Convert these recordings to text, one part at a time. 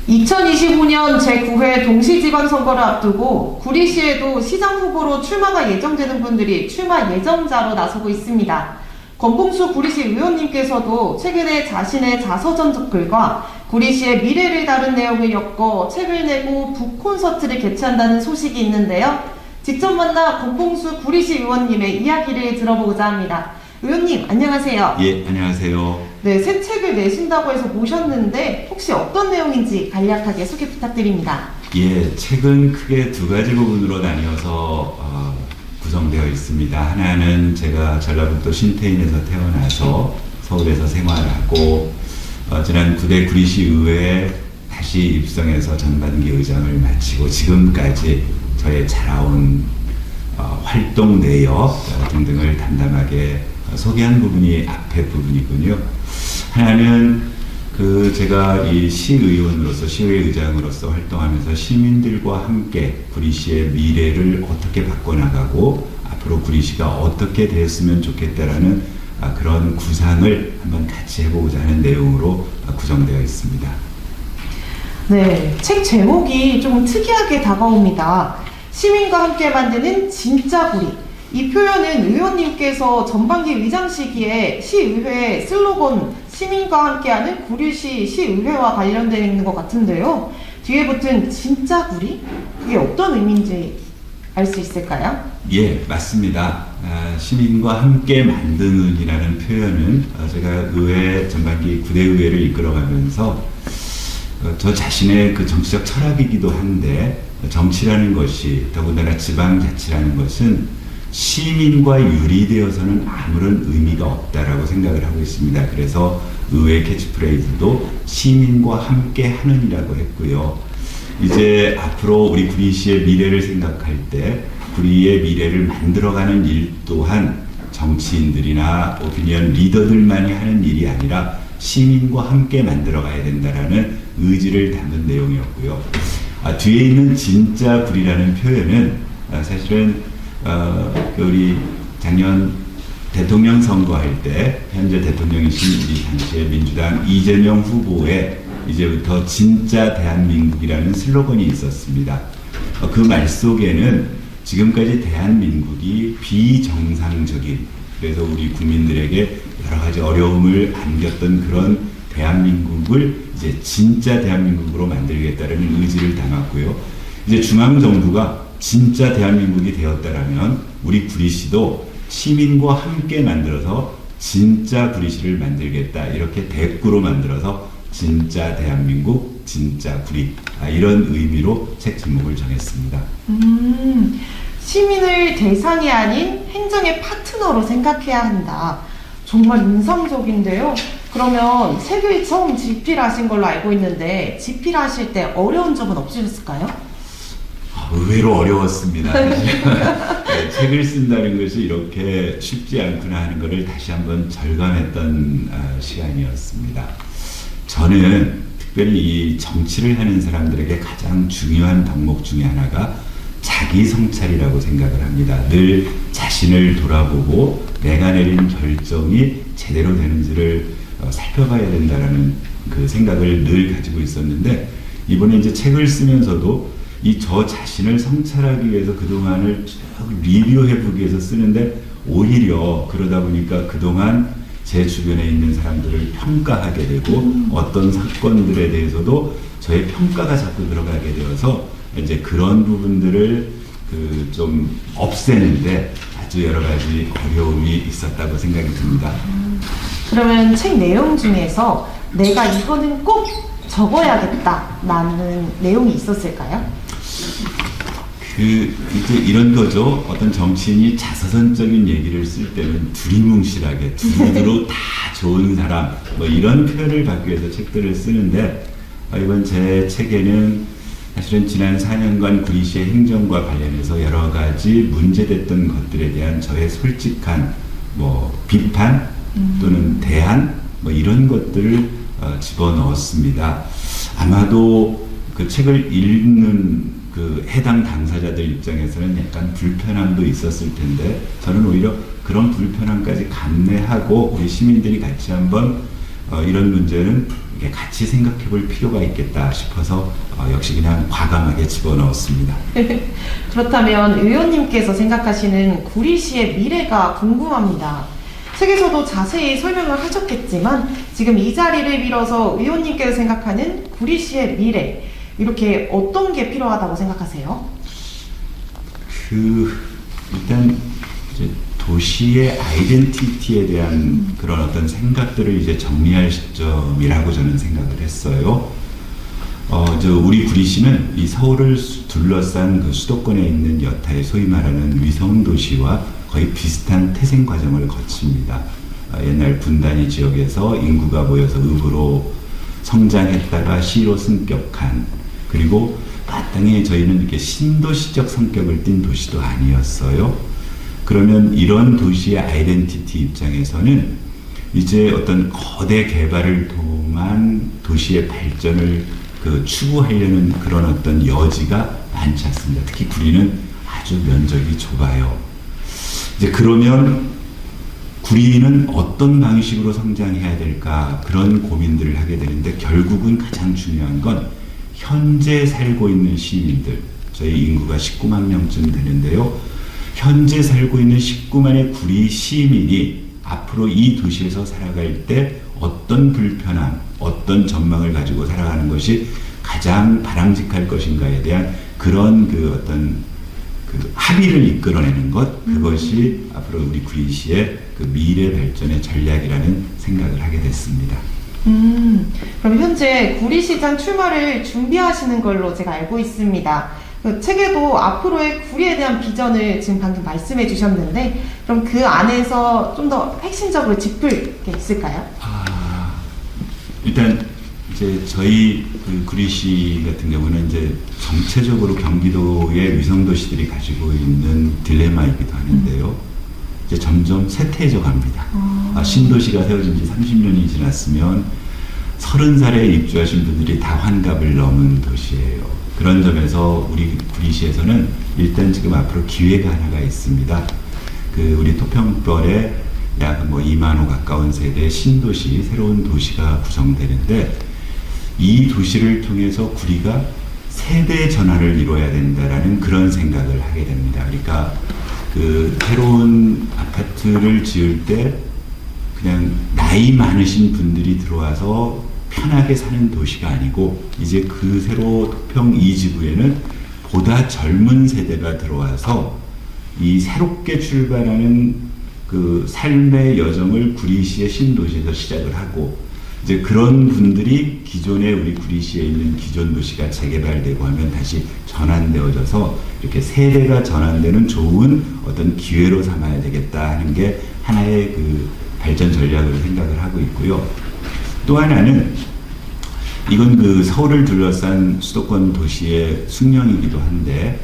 2025년 제9회 동시지방선거를 앞두고 구리시에도 시장 후보로 출마가 예정되는 분들이 출마 예정자로 나서고 있습니다. 권봉수 구리시 의원님께서도 최근에 자신의 자서전적 글과 구리시의 미래를 다룬 내용을 엮어 책을 내고 북콘서트를 개최한다는 소식이 있는데요. 직접 만나 권봉수 구리시 의원님의 이야기를 들어보고자 합니다. 의원님, 안녕하세요. 예, 안녕하세요. 네, 새 책을 내신다고 해서 모셨는데 혹시 어떤 내용인지 간략하게 소개 부탁드립니다. 예, 책은 크게 두 가지 부분으로 나뉘어서 구성되어 있습니다. 하나는 제가 전라북도 신태인에서 태어나서 서울에서 생활하고 지난 9대 구리시의회에 다시 입성해서 전반기 의장을 마치고 지금까지 저의 자라온 활동 내역 등등을 담담하게 소개한 부분이 앞에 부분이군요. 하나는 제가 이 시의원으로서 시의회 의장으로서 활동하면서 시민들과 함께 구리시의 미래를 어떻게 바꿔나가고 앞으로 구리시가 어떻게 됐으면 좋겠다라는 그런 구상을 한번 같이 해보고자 하는 내용으로 구성되어 있습니다. 네, 책 제목이 좀 특이하게 다가옵니다. 시민과 함께 만드는 진짜 구리. 이 표현은 의원님께서 전반기 의장 시기에 시의회 슬로건 시민과 함께하는 구리시 시의회와 관련되어 있는 것 같은데요. 뒤에 붙은 진짜 구리? 그게 어떤 의미인지 알 수 있을까요? 예, 맞습니다. 시민과 함께 만드는이라는 표현은 제가 의회 전반기 9대 의회를 이끌어가면서 저 자신의 그 정치적 철학이기도 한데 정치라는 것이 더군다나 지방자치라는 것은 시민과 유리되어서는 아무런 의미가 없다라고 생각을 하고 있습니다. 그래서 의회 캐치프레이즈도 시민과 함께 하는이라고 했고요. 이제 앞으로 우리 구리시의 미래를 생각할 때 구리의 미래를 만들어가는 일 또한 정치인들이나 오피니언 리더들만이 하는 일이 아니라 시민과 함께 만들어가야 된다라는 의지를 담은 내용이었고요. 뒤에 있는 진짜 구리라는 표현은 사실은 우리 작년 대통령 선거할 때 현재 대통령이신 우리 당시의 민주당 이재명 후보의 이제부터 진짜 대한민국이라는 슬로건이 있었습니다. 그 말 속에는 지금까지 대한민국이 비정상적인, 그래서 우리 국민들에게 여러 가지 어려움을 안겼던 그런 대한민국을 이제 진짜 대한민국으로 만들겠다는 의지를 담았고요. 이제 중앙정부가 진짜 대한민국이 되었다라면 우리 구리시도 시민과 함께 만들어서 진짜 구리시를 만들겠다, 이렇게 대꾸로 만들어서 진짜 대한민국, 진짜 구리, 이런 의미로 책 제목을 정했습니다. 시민을 대상이 아닌 행정의 파트너로 생각해야 한다. 정말 인상적인데요. 그러면 책을 처음 집필하신 걸로 알고 있는데 집필하실 때 어려운 점은 없으셨을까요? 의외로 어려웠습니다. 네, 책을 쓴다는 것이 이렇게 쉽지 않구나 하는 것을 다시 한번 절감했던 시간이었습니다. 저는 특별히 이 정치를 하는 사람들에게 가장 중요한 덕목 중에 하나가 자기 성찰이라고 생각을 합니다. 늘 자신을 돌아보고 내가 내린 결정이 제대로 되는지를 살펴봐야 된다는 그 생각을 늘 가지고 있었는데, 이번에 이제 책을 쓰면서도 이 저 자신을 성찰하기 위해서 그동안을 쭉 리뷰해보기 위해서 쓰는데, 오히려 그러다 보니까 그동안 제 주변에 있는 사람들을 평가하게 되고 어떤 사건들에 대해서도 저의 평가가 자꾸 들어가게 되어서 이제 그런 부분들을 좀 없애는데 아주 여러 가지 어려움이 있었다고 생각이 듭니다. 그러면 책 내용 중에서 내가 이거는 꼭 적어야겠다라는 내용이 있었을까요? 이제 이런 거죠. 어떤 정치인이 자서전적인 얘기를 쓸 때는 두리뭉실하게 두루두루 다 좋은 사람, 뭐 이런 표현을 받기 위해서 책들을 쓰는데, 이번 제 책에는 사실은 지난 4년간 구리시의 행정과 관련해서 여러 가지 문제됐던 것들에 대한 저의 솔직한 비판 또는 대안 이런 것들을 집어넣었습니다. 아마도 그 책을 읽는 해당 당사자들 입장에서는 약간 불편함도 있었을 텐데, 저는 오히려 그런 불편함까지 감내하고 우리 시민들이 같이 한번 이런 문제는 이렇게 같이 생각해 볼 필요가 있겠다 싶어서 역시 그냥 과감하게 집어넣었습니다. 그렇다면 의원님께서 생각하시는 구리시의 미래가 궁금합니다. 책에서도 자세히 설명을 하셨겠지만 지금 이 자리를 빌어서 의원님께서 생각하는 구리시의 미래, 이렇게 어떤 게 필요하다고 생각하세요? 일단 이제 도시의 아이덴티티에 대한 그런 어떤 생각들을 이제 정리할 시점이라고 저는 생각을 했어요. 우리 구리시는 이 서울을 둘러싼 그 수도권에 있는 여타의 소위 말하는 위성 도시와 거의 비슷한 태생 과정을 거칩니다. 옛날 분단위 지역에서 인구가 모여서 읍으로 성장했다가 시로 승격한, 그리고 마땅히 저희는 이렇게 신도시적 성격을 띈 도시도 아니었어요. 그러면 이런 도시의 아이덴티티 입장에서는 이제 어떤 거대 개발을 통한 도시의 발전을 추구하려는 그런 어떤 여지가 많지 않습니다. 특히 구리는 아주 면적이 좁아요. 이제 그러면 구리는 어떤 방식으로 성장해야 될까, 그런 고민들을 하게 되는데, 결국은 가장 중요한 건 현재 살고 있는 시민들, 저희 인구가 19만 명쯤 되는데요. 현재 살고 있는 19만의 구리 시민이 앞으로 이 도시에서 살아갈 때 어떤 불편함, 어떤 전망을 가지고 살아가는 것이 가장 바람직할 것인가에 대한 그런 어떤 합의를 이끌어내는 것, 그것이 앞으로 우리 구리시의 미래 발전의 전략이라는 생각을 하게 됐습니다. 그럼 현재 구리시장 출마를 준비하시는 걸로 제가 알고 있습니다. 그 책에도 앞으로의 구리에 대한 비전을 지금 방금 말씀해 주셨는데, 그럼 그 안에서 좀 더 핵심적으로 짚을 게 있을까요? 일단 이제 저희 구리시 같은 경우는 이제 정체적으로 경기도의 위성도시들이 가지고 있는 딜레마이기도 하는데요. 이제 점점 쇠퇴해져 갑니다. 신도시가 세워진 지 30년이 지났으면 30살에 입주하신 분들이 다 환갑을 넘은 도시예요. 그런 점에서 우리 구리시에서는 일단 지금 앞으로 기회가 하나가 있습니다. 우리 토평벌에 약 2만 호 가까운 세대의 신도시, 새로운 도시가 구성되는데, 이 도시를 통해서 구리가 세대 전환을 이루어야 된다라는 그런 생각을 하게 됩니다. 그러니까 새로운 아파트를 지을 때 그냥 나이 많으신 분들이 들어와서 편하게 사는 도시가 아니고, 이제 새로 토평 2지구에는 보다 젊은 세대가 들어와서 이 새롭게 출발하는 삶의 여정을 구리시의 신도시에서 시작을 하고, 이제 그런 분들이 기존에 우리 구리시에 있는 기존 도시가 재개발되고 하면 다시 전환되어져서 이렇게 세대가 전환되는 좋은 어떤 기회로 삼아야 되겠다 하는 게 하나의 발전 전략으로 생각을 하고 있고요. 또 하나는 이건 서울을 둘러싼 수도권 도시의 숙명이기도 한데,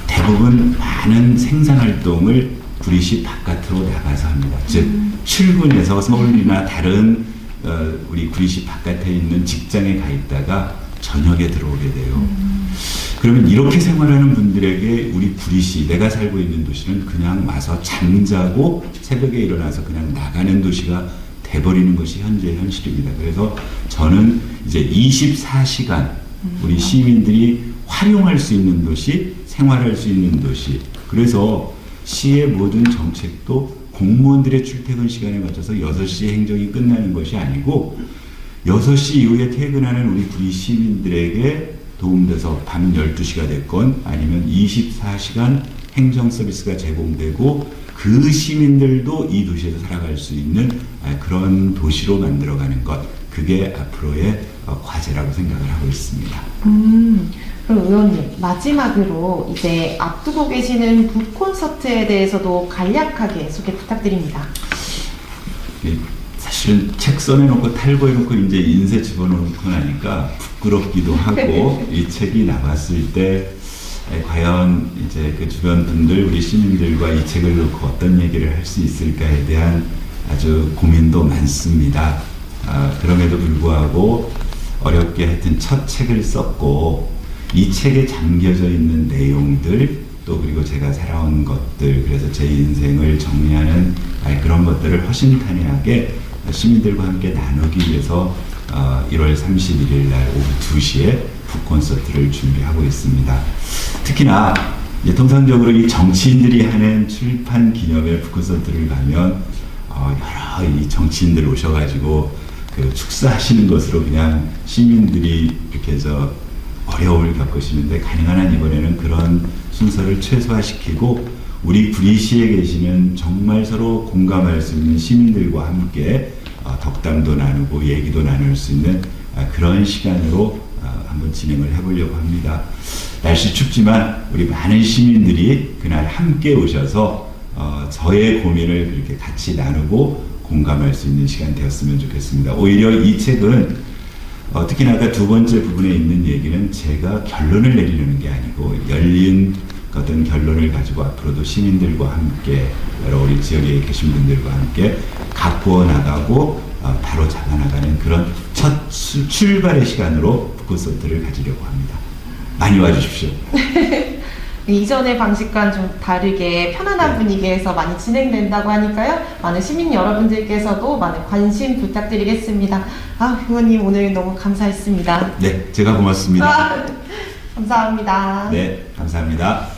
대부분 많은 생산 활동을 구리시 바깥으로 나가서 합니다. 즉 출근해서 서울이나 다른 우리 구리시 바깥에 있는 직장에 가 있다가 저녁에 들어오게 돼요. 그러면 이렇게 생활하는 분들에게 우리 구리시, 내가 살고 있는 도시는 그냥 와서 잠자고 새벽에 일어나서 그냥 나가는 도시가 돼버리는 것이 현재 현실입니다. 그래서 저는 이제 24시간 우리 시민들이 활용할 수 있는 도시, 생활할 수 있는 도시, 그래서 시의 모든 정책도 공무원들의 출퇴근 시간에 맞춰서 6시에 행정이 끝나는 것이 아니고 6시 이후에 퇴근하는 우리 구리 시민들에게 도움돼서 밤 12시가 됐건 아니면 24시간 행정 서비스가 제공되고 그 시민들도 이 도시에서 살아갈 수 있는 그런 도시로 만들어가는 것, 그게 앞으로의 과제라고 생각을 하고 있습니다. 그럼 의원님, 마지막으로 이제 앞두고 계시는 북콘서트에 대해서도 간략하게 소개 부탁드립니다. 사실은 책 써내놓고 탈거해놓고 이제 인쇄 집어넣고 나니까 부끄럽기도 하고 이 책이 나왔을 때 과연 이제 그 주변 분들, 우리 시민들과 이 책을 놓고 어떤 얘기를 할 수 있을까에 대한 아주 고민도 많습니다. 그럼에도 불구하고 어렵게 하여튼 첫 책을 썼고 이 책에 담겨져 있는 내용들, 또 그리고 제가 살아온 것들, 그래서 제 인생을 정리하는 그런 것들을 허심탄회하게 시민들과 함께 나누기 위해서 1월 31일 날 오후 2시에 북콘서트를 준비하고 있습니다. 특히나 이제 통상적으로 이 정치인들이 하는 출판 기념회 북콘서트를 가면 여러 이 정치인들 오셔가지고 그 축사하시는 것으로 그냥 시민들이 이렇게 해서 어려움을 겪으시는데, 가능한 한 이번에는 그런 순서를 최소화시키고 우리 구리시에 계시는 정말 서로 공감할 수 있는 시민들과 함께 덕담도 나누고 얘기도 나눌 수 있는 그런 시간으로 한번 진행을 해보려고 합니다. 날씨 춥지만 우리 많은 시민들이 그날 함께 오셔서 저의 고민을 그렇게 같이 나누고 공감할 수 있는 시간 되었으면 좋겠습니다. 오히려 이 책은 특히나 아까 두 번째 부분에 있는 얘기는 제가 결론을 내리려는 게 아니고 열린 어떤 결론을 가지고 앞으로도 시민들과 함께 여러 우리 지역에 계신 분들과 함께 가꾸어 나가고 바로 잡아나가는 그런 첫 출발의 시간으로 북콘서트를 가지려고 합니다. 많이 와주십시오. 이전의 방식과는 좀 다르게 편안한 분위기에서 많이 진행된다고 하니까요. 많은 시민 여러분들께서도 많은 관심 부탁드리겠습니다. 의원님 오늘 너무 감사했습니다. 네, 제가 고맙습니다. 감사합니다. 네, 감사합니다.